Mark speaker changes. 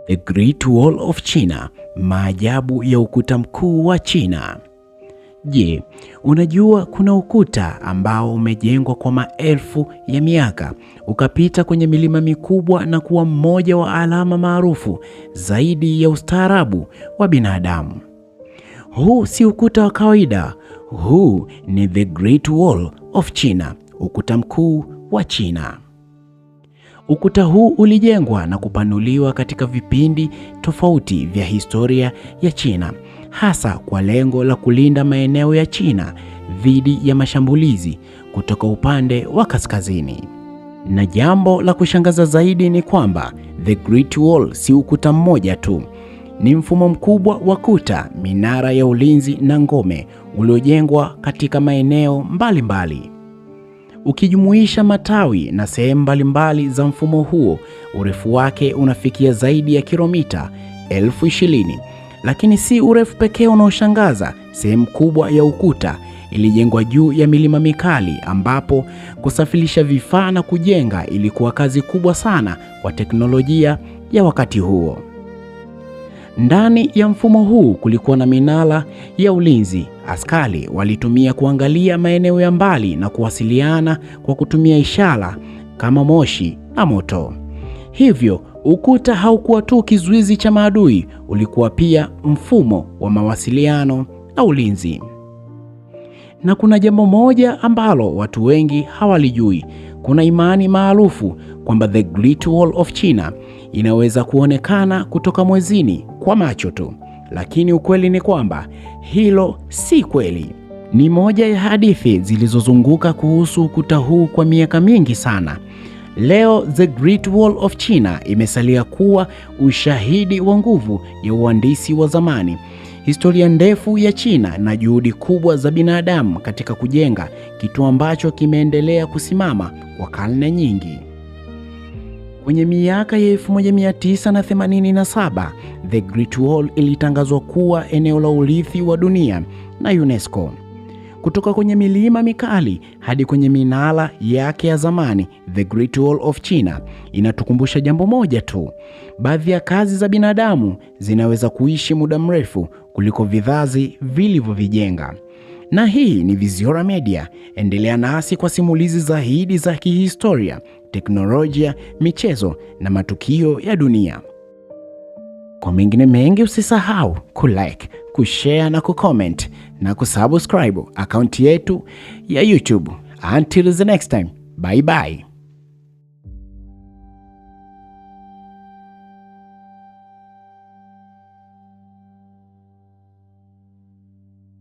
Speaker 1: The Great Wall of China, maajabu ya ukuta mkuu wa China. Je, unajua kuna ukuta ambao umejengwa kwa maelfu ya miaka, ukapita kwenye milima mikubwa na kuwa mmoja wa alama maarufu zaidi ya ustaarabu wa binadamu? Huu si ukuta wa kawaida, huu ni The Great Wall of China, ukuta mkuu wa China. Ukuta huu ulijengwa na kupanuliwa katika vipindi tofauti vya historia ya China, hasa kwa lengo la kulinda maeneo ya China dhidi ya mashambulizi kutoka upande wa kaskazini. Na jambo la kushangaza zaidi ni kwamba The Great Wall si ukuta mmoja tu. Ni mfumo mkubwa wa kuta, minara ya ulinzi na ngome uliojengwa katika maeneo mbalimbali. Ukijumuisha matawi na sehemu mbalimbali za mfumo huo, urefu wake unafikia zaidi ya kilomita 20,000. Lakini si urefu pekee unaoshangaza. Sehemu kubwa ya ukuta ilijengwa juu ya milima mikali, ambapo kusafirisha vifaa na kujenga ilikuwa kazi kubwa sana kwa teknolojia ya wakati huo. Ndani ya mfumo huu kulikuwa na minara ya ulinzi. Askari walitumia kuangalia maeneo ya mbali na kuwasiliana kwa kutumia ishara kama moshi na moto. Hivyo, ukuta haukuwa tu kizuizi cha maadui, ulikuwa pia mfumo wa mawasiliano na ulinzi. Na kuna jambo moja ambalo watu wengi hawalijui. Kuna imani maarufu kwamba The Great Wall of China inaweza kuonekana kutoka mwezini kwa macho tu, lakini ukweli ni kwamba hilo si kweli. Ni moja ya hadithi zilizozunguka kuhusu ukuta huu kwa miaka mingi sana. Leo The Great Wall of China imesalia kuwa ushahidi wa nguvu ya uhandisi wa zamani, historia ndefu ya China na juhudi kubwa za binadamu katika kujenga kitu ambacho kimeendelea kusimama kwa karne nyingi. Kwenye miaka ya 1987, The Great Wall ilitangazwa kuwa eneo la urithi wa dunia na UNESCO. Kutoka kwenye milima mikali hadi kwenye minara yake ya zamani, The Great Wall of China inatukumbusha jambo moja tu: baadhi ya kazi za binadamu zinaweza kuishi muda mrefu kuliko vizazi vilivyovijenga. Na hii ni Viziora Media. Endelea nasi kwa simulizi zaidi za kihistoria, teknolojia, michezo na matukio ya dunia. Kwa mengine mengi, usisahau kulike, kushare na kucomment na kusubscribe akaunti yetu ya YouTube. Until the next time, bye bye.